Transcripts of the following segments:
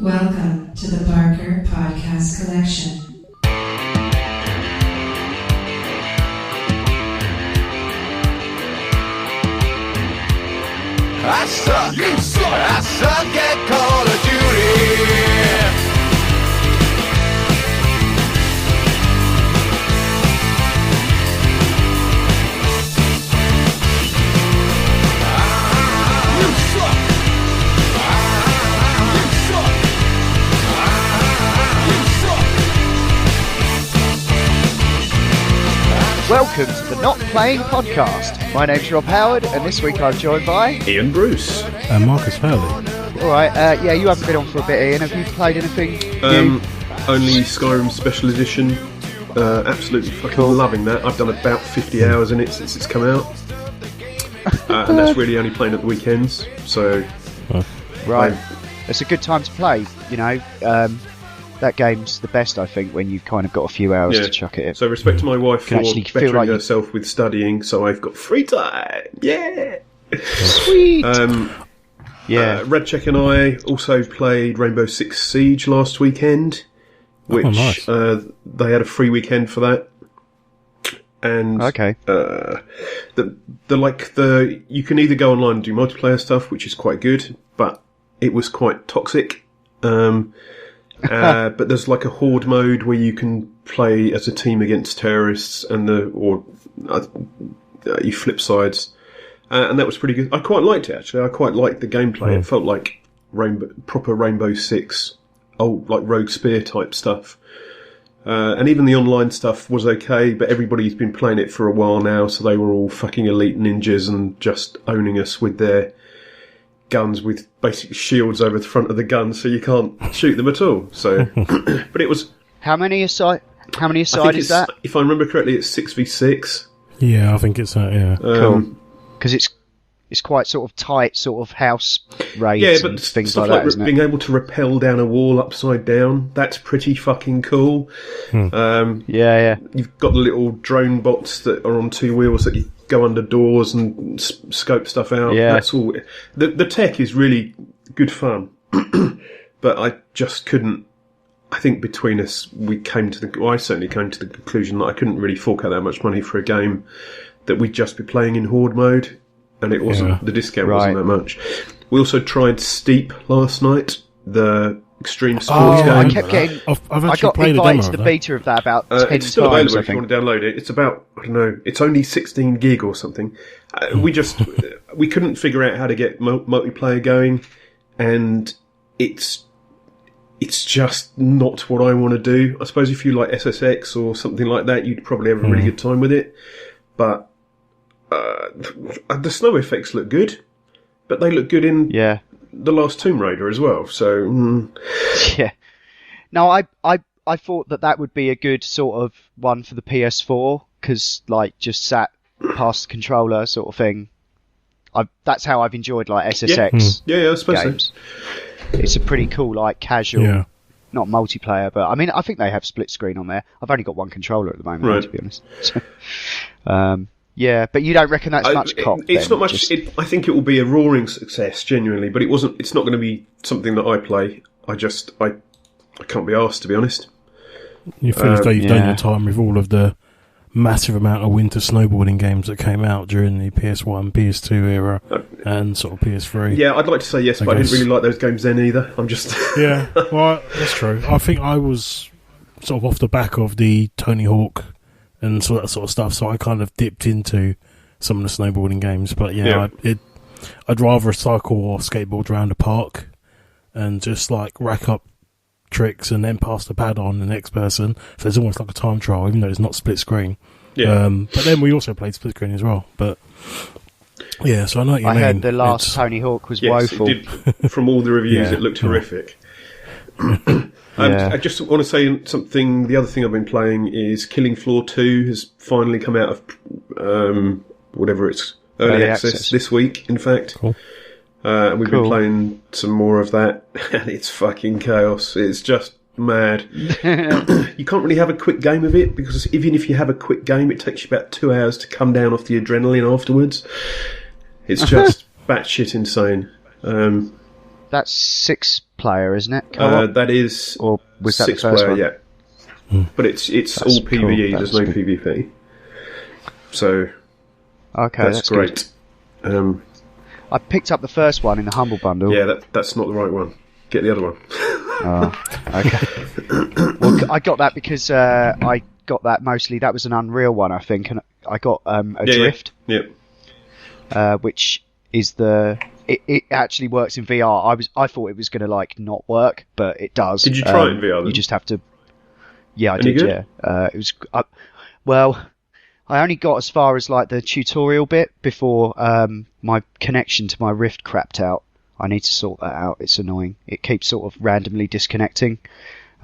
Welcome to the Barker Podcast Collection. I suck, you suck, I suck at Call of Duty. You suck. You suck. You suck. Welcome to the Not Playing Podcast. My name's Rob Howard, and this week I'm joined by Iain Bruce. And Marcus Hurley. Alright, yeah, you haven't been on for a bit, Iain. Have you played anything new? Only Skyrim Special Edition. Absolutely fucking Cool. loving that. I've done about 50 hours in it since it's come out. And that's really only playing at the weekends. So, Right. It's a good time to play, you know. That game's the best, I think, when you've kind of got a few hours to chuck it in. So respect to my wife for Can actually feel bettering like you- herself with studying, so I've got free time. Yeah. Sweet! Yeah. Redcheck and I also played Rainbow Six Siege last weekend, which nice. they had a free weekend for that. And Okay. you can either go online and do multiplayer stuff, which is quite good, but it was quite toxic. But there's like a horde mode where you can play as a team against terrorists, and you flip sides, and that was pretty good. I quite liked it actually. I quite liked the gameplay. It felt like proper Rainbow Six, like Rogue Spear type stuff. And even the online stuff was okay, but everybody's been playing it for a while now, so they were all fucking elite ninjas and just owning us with their guns with basic shields over the front of the gun, so you can't shoot them at all. So, but it was. How many aside is that? If I remember correctly, it's 6v6. Yeah, I think it's that, yeah. Cool. Because it's quite sort of tight, sort of house raids Yeah, but and things stuff like that, isn't it? being able to rappel down a wall upside down, that's pretty fucking cool. Yeah. You've got the little drone bots that are on two wheels that you go under doors and scope stuff out. Yeah. That's all. The tech is really good fun, but I just couldn't. I think between us, I certainly came to the conclusion that I couldn't really fork out that much money for a game that we'd just be playing in horde mode, and it wasn't the discount wasn't that much. We also tried Steep last night, the extreme sports game. I kept getting. I've I actually got played a invited demo to the of that. beta of that about 10 It's still times, available I if you think. want to download it. It's about, I don't know, it's only 16 gig or something. We couldn't figure out how to get multiplayer going, and it's just not what I want to do. I suppose if you like SSX or something like that, you'd probably have a really good time with it. But the snow effects look good, but they look good in the last Tomb Raider as well. So Yeah. No, I thought that would be a good sort of one for the PS4, because like just sat past the controller sort of thing. That's how I've enjoyed like SSX yeah, I suppose games. It's a pretty cool like casual, not multiplayer, but I mean I think they have split screen on there. I've only got one controller at the moment, Right. to be honest. Yeah, but you don't reckon that's much cop? It's then? not much. I think it will be a roaring success, genuinely. But it's not going to be something that I play. I can't be asked, to be honest. You feel as though you've done your time with all of the massive amount of winter snowboarding games that came out during the PS1, PS2 era, and sort of PS3. Yeah, I'd like to say yes, but I didn't really like those games then either. I'm just Yeah, well, that's true. I think I was sort of off the back of the Tony Hawk and that sort of stuff, so I kind of dipped into some of the snowboarding games. But I'd rather cycle or skateboard around a park and just like rack up tricks and then pass the pad on the next person. So it's almost like a time trial, even though it's not split screen. Yeah. But then we also played split screen as well. But yeah, so I know what you mean. I heard the last Tony Hawk was yes, woeful. it did. From all the reviews, it looked horrific. I just want to say something. The other thing I've been playing is Killing Floor 2 has finally come out of whatever it's early access this week. In fact, Cool. We've been playing some more of that, and it's fucking chaos. It's just mad. You can't really have a quick game of it, because even if you have a quick game, it takes you about 2 hours to come down off the adrenaline afterwards. It's just batshit insane. that's 6-player, isn't it? Co-op? That is Or was that the 6 first player, one? yeah. But it's That's all cool. PvE. There's That's no good. PvP. So Okay, that's good. great. I picked up the first one in the Humble Bundle. Yeah, that's not the right one. Get the other one. Oh, okay. Well, I got that because I got that mostly. That was an Unreal one, I think, and I got Adrift, Yeah. which is it actually works in VR. I thought it was going to not work, but it does. Did you try it in VR then? You just have to. Yeah, I Any did. good? Yeah, it was. Well, I only got as far as the tutorial bit before my connection to my Rift crapped out. I need to sort that out. It's annoying. It keeps sort of randomly disconnecting.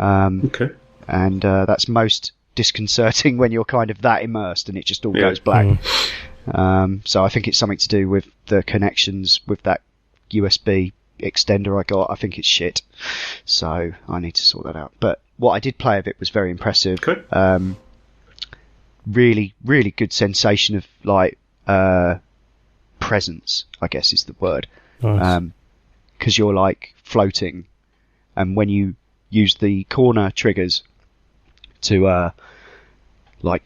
Okay. And that's most disconcerting when you're kind of that immersed and it just all goes black. So I think it's something to do with the connections with that USB extender I got. I think it's shit. So I need to sort that out. But what I did play of it was very impressive. Okay. Really, really good sensation of presence, I guess is the word. Nice. Because you're floating, and when you use the corner triggers to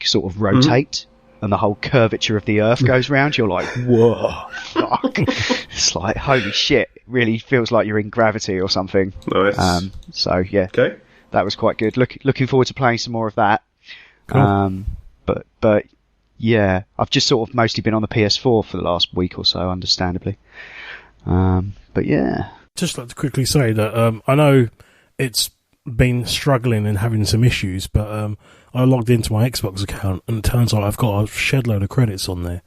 sort of rotate, and the whole curvature of the Earth goes round, you're like, whoa, fuck! It's like holy shit! It really feels like you're in gravity or something. Nice. So yeah, Okay. that was quite good. Looking forward to playing some more of that. Cool. But yeah, I've just sort of mostly been on the PS4 for the last week or so, understandably. But yeah. Just like to quickly say that I know it's been struggling and having some issues, but I logged into my Xbox account and it turns out I've got a shed load of credits on there.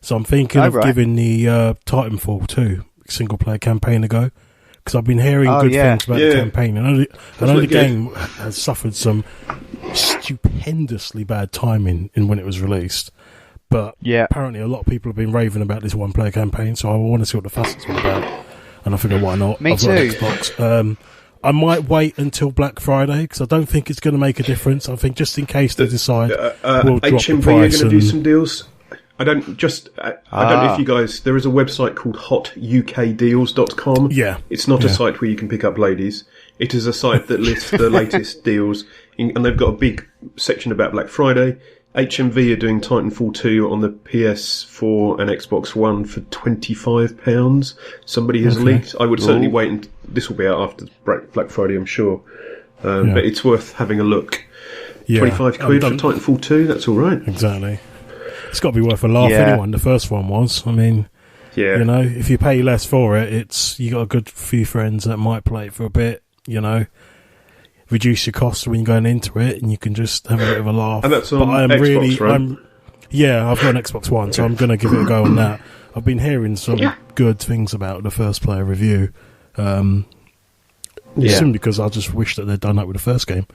So I'm thinking of giving the Titanfall 2 single player campaign a go, because I've been hearing good things about the campaign. I know the game has suffered some stupendously bad timing in when it was released, but apparently a lot of people have been raving about this one player campaign, so I want to see what the fuss is all about. And I figure, why not? Me I've got an Xbox. I might wait until Black Friday because I don't think it's going to make a difference. I think just in case they decide we'll drop the HMV are price. going to do some deals. I don't know if you guys. There is a website called hotukdeals.com. Yeah, it's not a site where you can pick up ladies. It is a site that lists the latest deals, and they've got a big section about Black Friday. HMV are doing Titanfall 2 on the PS4 and Xbox One for £25. Somebody has leaked. I would certainly wait, and this will be out after Black Friday, I'm sure. But it's worth having a look. Yeah. 25 quid for Titanfall 2, that's all right. Exactly. It's got to be worth a laugh anyway. The first one was. I mean, you know, if you pay less for it, you got a good few friends that might play it for a bit, you know. Reduce your costs when you're going into it, and you can just have a bit of a laugh. And that's on Xbox, right? I've got an Xbox One, so I'm going to give it a go on that. I've been hearing some good things about the first player review. Simply because I just wish that they'd done that with the first game.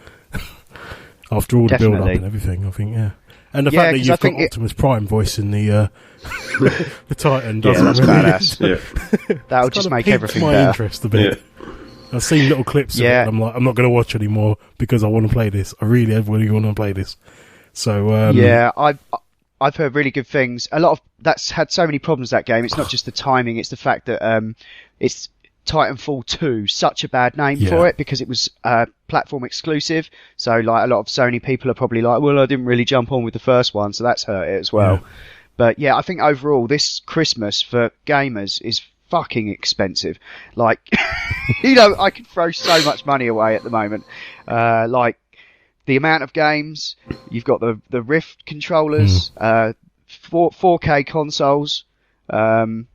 After all the build-up and everything, I think, And the fact that you've got Optimus Prime voicing the Titan doesn't that's badass. That'll just make everything my better. interest a bit. I've seen little clips of it, and I'm like, I'm not going to watch anymore because I want to play this. I really want to play this. So I've heard really good things. A lot of that's had so many problems, that game. It's not just the timing; it's the fact that it's Titanfall 2, such a bad name for it because it was platform exclusive. So a lot of Sony people are probably like, well, I didn't really jump on with the first one, so that's hurt it as well. But I think overall this Christmas for gamers is fucking expensive. I could throw so much money away at the moment. The amount of games, you've got the Rift controllers, 4K consoles, and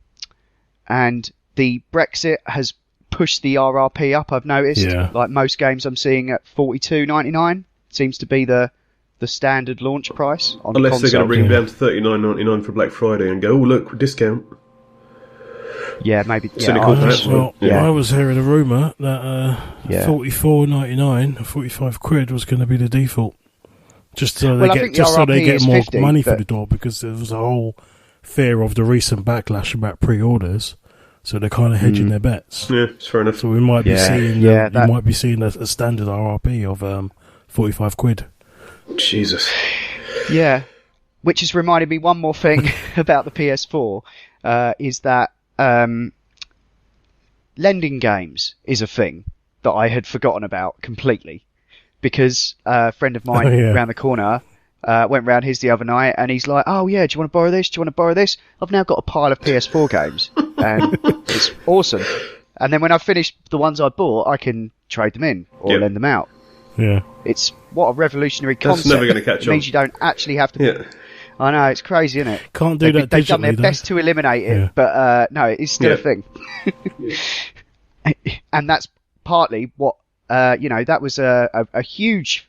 the Brexit has pushed the RRP up, I've noticed. Like most games I'm seeing at $42.99 seems to be the standard launch price on Unless console. they're going to bring them down to $39.99 for Black Friday and go, oh look, discount. Yeah, maybe. I was hearing a rumour that $44.99, 45 quid was going to be the default. Just so they get more 50, money for the door, because there was a whole fear of the recent backlash about pre-orders. So they're kind of hedging their bets. Yeah, it's fair enough. So we might be seeing might be seeing a standard RRP of 45 quid. Jesus. Yeah, which has reminded me one more thing about the PS4 is that lending games is a thing that I had forgotten about completely, because a friend of mine around the corner went round his the other night, and he's like, "Oh yeah, do you want to borrow this? Do you want to borrow this?" I've now got a pile of PS4 games, and it's awesome. And then when I finish the ones I bought, I can trade them in or lend them out. Yeah, it's what a revolutionary concept. That's never going to catch on. It means you don't actually have to. Yeah. I know, it's crazy, isn't it? Can't do that. They've done their best to eliminate it, but no, it's still a thing. And that's partly what that was a huge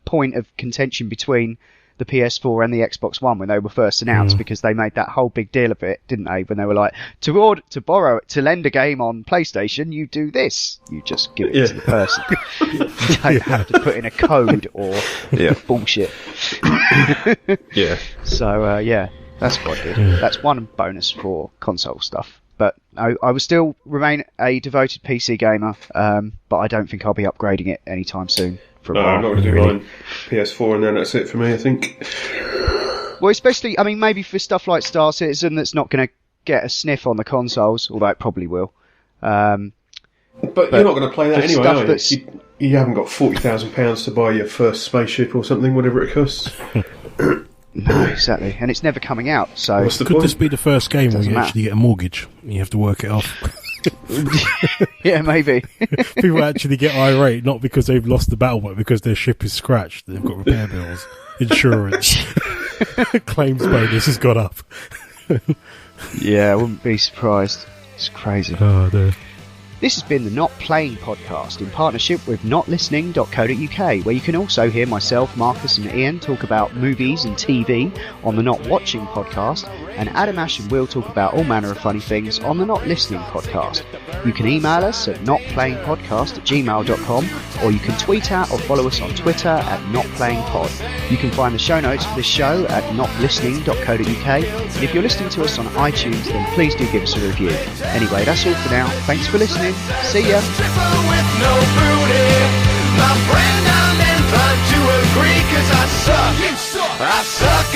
point of contention between the PS4 and the Xbox One when they were first announced, because they made that whole big deal of it, didn't they? When they were like, to lend a game on PlayStation, you do this. You just give it to the person. You don't have to put in a code or bullshit. So, that's quite good. That's one bonus for console stuff. But I will still remain a devoted PC gamer, but I don't think I'll be upgrading it anytime soon. No, I'm not going to do mine. PS4 and then that's it for me, I think. Well, especially, I mean, maybe for stuff like Star Citizen that's not going to get a sniff on the consoles, although it probably will. But you're not going to play that anyway, are you? You haven't got £40,000 to buy your first spaceship or something, whatever it costs. No, exactly. And it's never coming out, so... What's the Could point? this be the first game where you actually get a mortgage? You have to work it off. Yeah, maybe. People actually get irate, not because they've lost the battle, but because their ship is scratched. They've got repair bills, insurance, claims bonus has got up. Yeah, I wouldn't be surprised. It's crazy. Oh, dear. This has been the Not Playing podcast in partnership with notlistening.co.uk, where you can also hear myself, Marcus and Ian talk about movies and TV on the Not Watching podcast, and Adam, Ash and Will talk about all manner of funny things on the Not Listening podcast. You can email us at notplayingpodcast@gmail.com, or you can tweet at or follow us on Twitter at notplayingpod. You can find the show notes for this show at notlistening.co.uk, and if you're listening to us on iTunes, then please do give us a review. Anyway, that's all for now. Thanks for listening. See ya. With no booty. My friend, I'm inclined to agree, 'cause I suck. I suck